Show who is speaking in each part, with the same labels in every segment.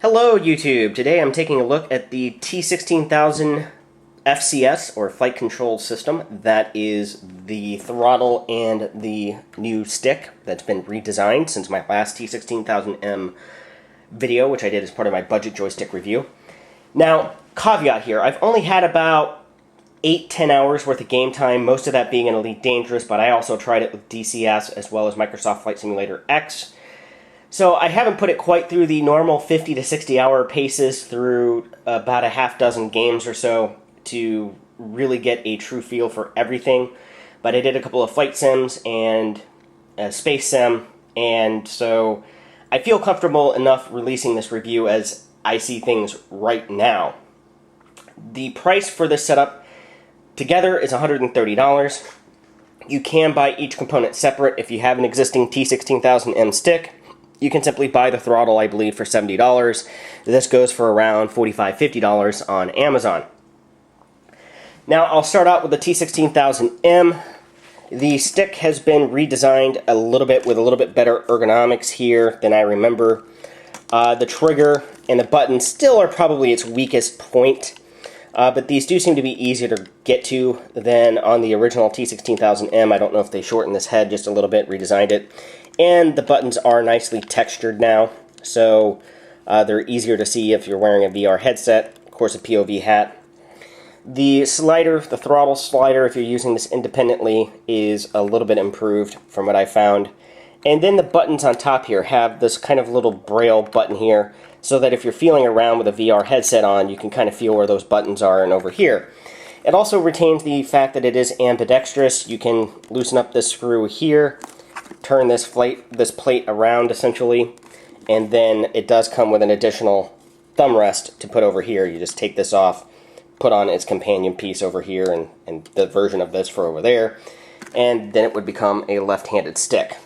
Speaker 1: Hello YouTube! Today I'm taking a look at the T16000 FCS, or Flight Control System. That is the throttle and the new stick that's been redesigned since my last T16000M video, which I did as part of my budget joystick review. Now, caveat here, I've only had about 8-10 hours worth of game time, most of that being in Elite Dangerous, but I also tried it with DCS as well as Microsoft Flight Simulator X. So I haven't put it quite through the normal 50 to 60 hour paces through about a half dozen games or so to really get a true feel for everything. But I did a couple of flight sims and a space sim, and so I feel comfortable enough releasing this review as I see things right now. The price for this setup together is $130. You can buy each component separate. If you have an existing T16000M stick, you can simply buy the throttle, I believe, for $70. This goes for around $45, $50 on Amazon. Now, I'll start out with the T16000M. The stick has been redesigned a little bit with a little bit better ergonomics here than I remember. The trigger and the buttons still are probably its weakest point, but these do seem to be easier to get to than on the original T16000M. I don't know if they shortened this head just a little bit, redesigned it. And the buttons are nicely textured now, so they're easier to see if you're wearing a VR headset, of course a POV hat. The slider, the throttle slider, if you're using this independently, is a little bit improved from what I found. And then the buttons on top here have this kind of little braille button here, so that if you're feeling around with a VR headset on, you can kind of feel where those buttons are and over here. It also retains the fact that it is ambidextrous. You can loosen up this screw here, turn this plate around essentially, and then it does come with an additional thumb rest to put over here. You just take this off, put on its companion piece over here, and the version of this for over there, and then it would become a left-handed stick.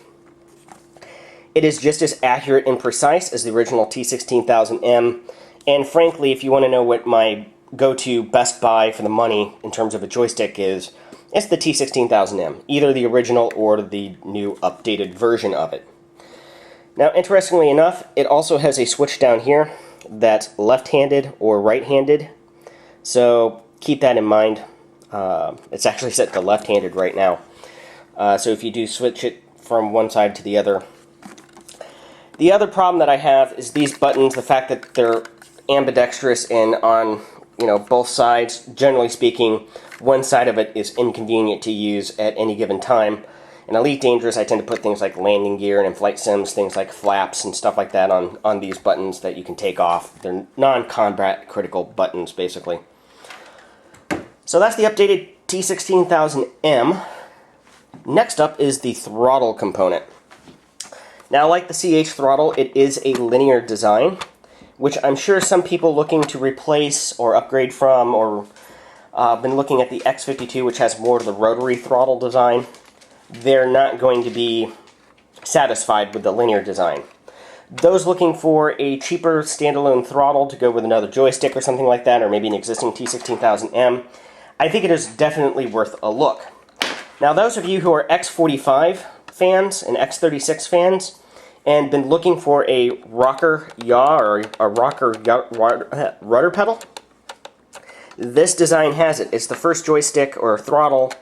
Speaker 1: It is just as accurate and precise as the original T16000M, and frankly, if you want to know what my go-to best buy for the money in terms of a joystick is, it's the T16000M, either the original or the new updated version of it. Now, interestingly enough, it also has a switch down here that's left-handed or right-handed, so keep that in mind. It's actually set to left-handed right now, so if you do switch it from one side to the other. The other problem that I have is these buttons, the fact that they're ambidextrous and on both sides. Generally speaking, one side of it is inconvenient to use at any given time. In Elite Dangerous, I tend to put things like landing gear, and in Flight Sims, things like flaps and stuff like that on these buttons that you can take off. They're non-combat critical buttons, basically. So that's the updated T16000M. Next up is the throttle component. Now, like the CH throttle, it is a linear design, which I'm sure some people looking to replace or upgrade from, or been looking at the X52, which has more of the rotary throttle design, they're not going to be satisfied with the linear design. Those looking for a cheaper standalone throttle to go with another joystick or something like that, or maybe an existing T16000M, I think it is definitely worth a look. Now, those of you who are X45 fans and X36 fans, and been looking for a rocker yaw or a rocker rudder pedal, this design has it. It's the first joystick or throttle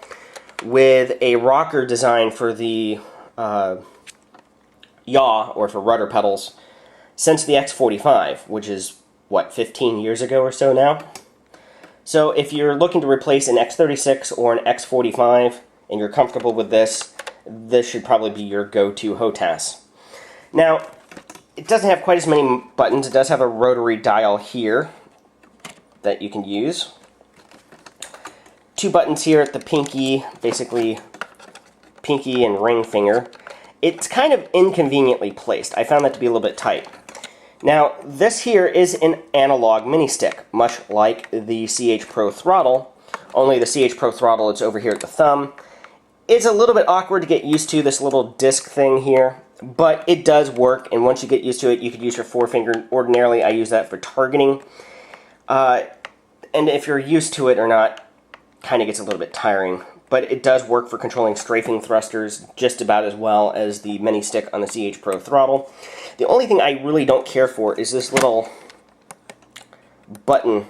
Speaker 1: with a rocker design for the yaw or for rudder pedals since the X45, which is, what, 15 years ago or so now? So if you're looking to replace an X36 or an X45 and you're comfortable with this, this should probably be your go-to HOTAS. Now, it doesn't have quite as many buttons. It does have a rotary dial here that you can use. 2 buttons here at the pinky, basically pinky and ring finger. It's kind of inconveniently placed. I found that to be a little bit tight. Now, this here is an analog mini stick, much like the CH Pro throttle, only the CH Pro throttle, it's over here at the thumb. It's a little bit awkward to get used to, this little disc thing here, but it does work, and once you get used to it, you could use your forefinger. Ordinarily, I use that for targeting, and if you're used to it or not, kind of gets a little bit tiring, but it does work for controlling strafing thrusters just about as well as the mini stick on the CH Pro throttle. The only thing I really don't care for is this little button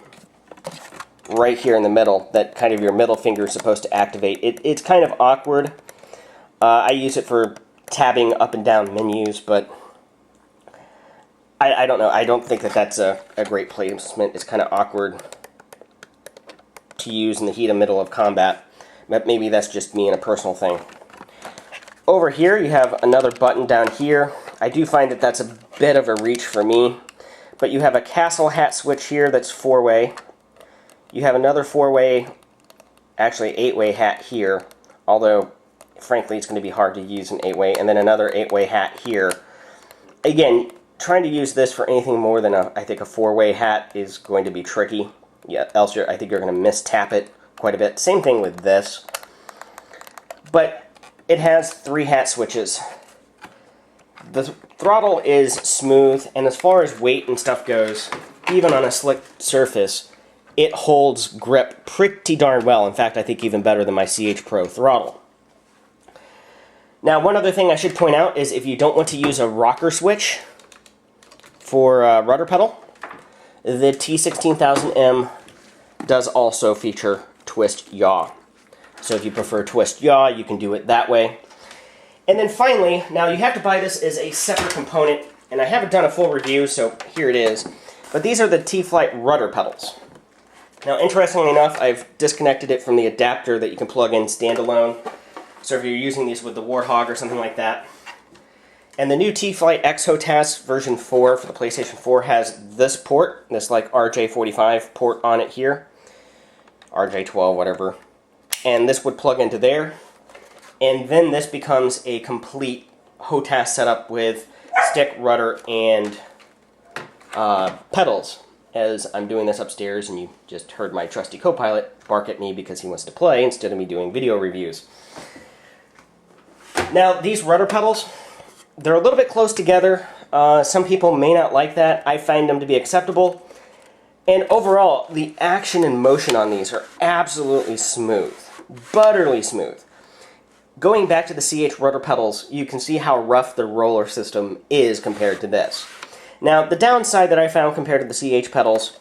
Speaker 1: right here in the middle that kind of your middle finger is supposed to activate. It's kind of awkward. I use it for tabbing up and down menus, but I don't know. I don't think that that's a great placement. It's kind of awkward to use in the heat and middle of combat. But maybe that's just me and a personal thing. Over here, you have another button down here. I do find that that's a bit of a reach for me. But you have a castle hat switch here that's 4-way. You have another 4-way, actually 8-way hat here. Although, frankly, it's going to be hard to use an 8-way. And then another 8-way hat here. Again, trying to use this for anything more than I think a 4-way hat is going to be tricky. Yeah, else I think you're going to mistap it quite a bit. Same thing with this. But it has 3 hat switches. The throttle is smooth, and as far as weight and stuff goes, even on a slick surface, it holds grip pretty darn well. In fact, I think even better than my CH Pro throttle. Now, one other thing I should point out is if you don't want to use a rocker switch for rudder pedal, the T16000 does also feature twist yaw. So if you prefer twist yaw, you can do it that way. And then finally, now you have to buy this as a separate component, and I haven't done a full review, so here it is. But these are the T.Flight rudder pedals. Now, interestingly enough, I've disconnected it from the adapter that you can plug in standalone. So if you're using these with the Warthog or something like that. And the new T.Flight X HOTAS version 4 for the PlayStation 4 has this port, this like RJ45 port on it here. RJ12, whatever. And this would plug into there. And then this becomes a complete HOTAS setup with stick, rudder, and pedals. As I'm doing this upstairs, and you just heard my trusty co-pilot bark at me because he wants to play instead of me doing video reviews. Now, these rudder pedals, they're a little bit close together. Some people may not like that. I find them to be acceptable. And overall, the action and motion on these are absolutely smooth. Butterly smooth. Going back to the CH rudder pedals, you can see how rough the roller system is compared to this. Now, the downside that I found compared to the CH pedals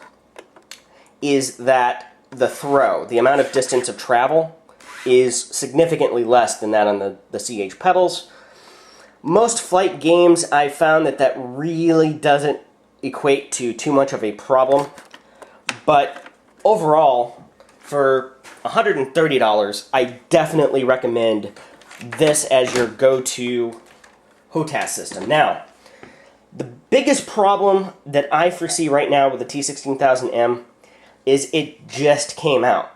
Speaker 1: is that the throw, the amount of distance of travel, is significantly less than that on the CH pedals. Most flight games, I found that really doesn't equate to too much of a problem. But overall, for $130, I definitely recommend this as your go-to HOTAS system. Now, the biggest problem that I foresee right now with the T16000 is it just came out.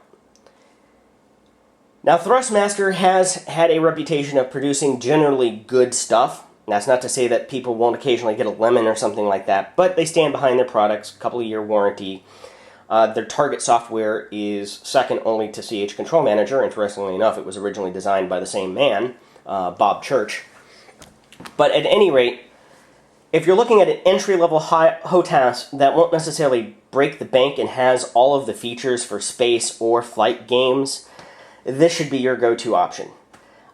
Speaker 1: Now, Thrustmaster has had a reputation of producing generally good stuff. That's not to say that people won't occasionally get a lemon or something like that, but they stand behind their products, couple-of-year warranty. Their target software is second only to CH Control Manager. Interestingly enough, it was originally designed by the same man, Bob Church. But at any rate, if you're looking at an entry-level HOTAS that won't necessarily break the bank and has all of the features for space or flight games, this should be your go-to option.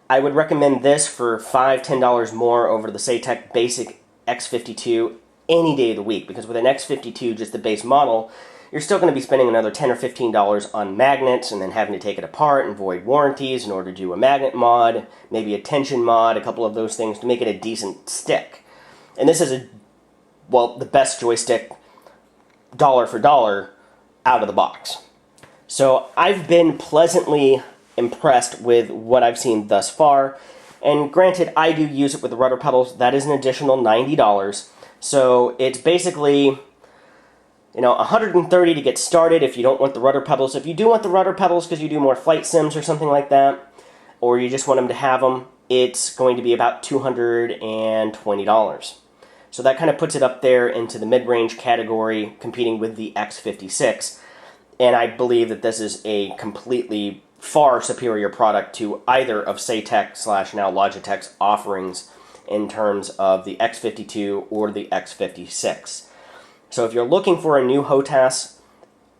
Speaker 1: I would recommend this for $5, $10 more over the Saytech basic X52 any day of the week, because with an X52, just the base model, you're still going to be spending another $10 or $15 on magnets and then having to take it apart and void warranties in order to do a magnet mod, maybe a tension mod, a couple of those things to make it a decent stick. And this is the best joystick, dollar for dollar, out of the box. So I've been pleasantly impressed with what I've seen thus far. And granted, I do use it with the rudder pedals. That is an additional $90. So it's basically, $130 to get started if you don't want the rudder pedals. If you do want the rudder pedals because you do more flight sims or something like that, or you just want them to have them, it's going to be about $220. So that kind of puts it up there into the mid-range category, competing with the X56. And I believe that this is a completely far superior product to either of Saytech / now Logitech's offerings in terms of the X52 or the X56. So if you're looking for a new HOTAS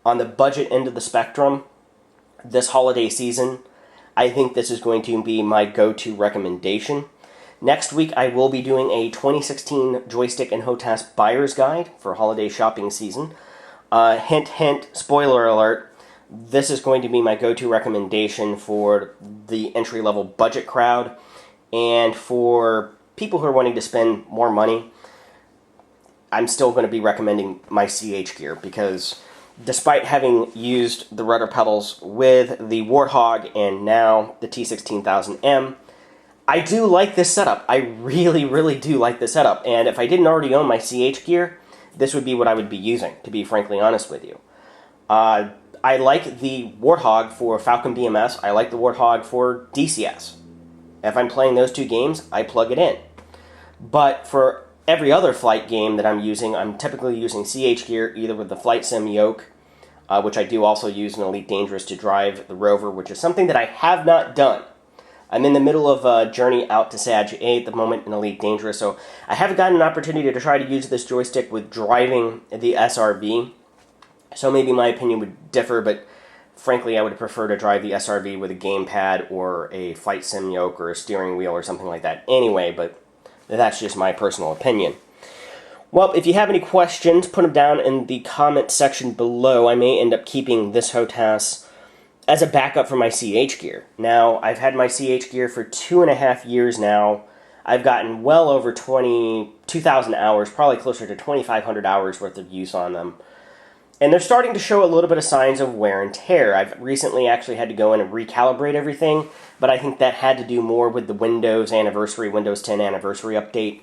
Speaker 1: on the budget end of the spectrum this holiday season, I think this is going to be my go-to recommendation. Next week, I will be doing a 2016 joystick and HOTAS buyer's guide for holiday shopping season. Hint, hint, spoiler alert, this is going to be my go-to recommendation for the entry-level budget crowd, and for people who are wanting to spend more money. I'm still going to be recommending my CH gear, because despite having used the rudder pedals with the Warthog and now the T16000M, I do like this setup. I really, really do like this setup. And if I didn't already own my CH gear, this would be what I would be using, to be frankly honest with you. I like the Warthog for Falcon BMS. I like the Warthog for DCS. If I'm playing those two games, I plug it in. But for every other flight game that I'm using, I'm typically using CH gear, either with the Flight Sim yoke, which I do also use in Elite Dangerous to drive the Rover, which is something that I have not done. I'm in the middle of a journey out to Sag A at the moment in Elite Dangerous, so I haven't gotten an opportunity to try to use this joystick with driving the SRV. So maybe my opinion would differ, but frankly I would prefer to drive the SRV with a gamepad or a Flight Sim yoke or a steering wheel or something like that anyway, but that's just my personal opinion. Well, if you have any questions, put them down in the comment section below. I may end up keeping this HOTAS as a backup for my CH gear. Now, I've had my CH gear for 2.5 years now. I've gotten well over 22,000 hours, probably closer to 2,500 hours worth of use on them. And they're starting to show a little bit of signs of wear and tear. I've recently actually had to go in and recalibrate everything, but I think that had to do more with the Windows 10 anniversary update.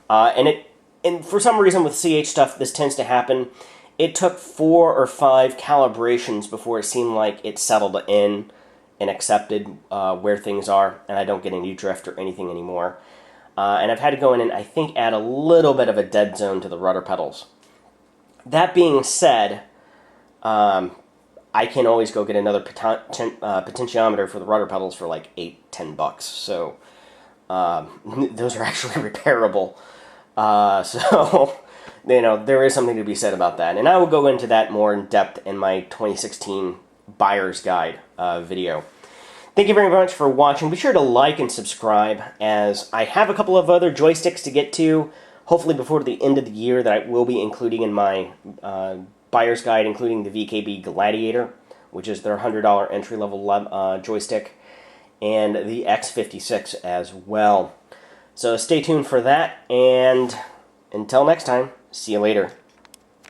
Speaker 1: And for some reason with CH stuff, this tends to happen. It took 4 or 5 calibrations before it seemed like it settled in and accepted where things are, and I don't get any drift or anything anymore. And I've had to go in and I think add a little bit of a dead zone to the rudder pedals. That being said, I can always go get another potentiometer for the rudder pedals for like $8-10. So those are actually repairable. So you know, there is something to be said about that, and I will go into that more in depth in my 2016 buyer's guide video. Thank you very much for watching. Be sure to like and subscribe, as I have a couple of other joysticks to get to, hopefully before the end of the year, that I will be including in my buyer's guide, including the VKB Gladiator, which is their $100 entry-level joystick, and the X56 as well. So stay tuned for that, and until next time, see you later.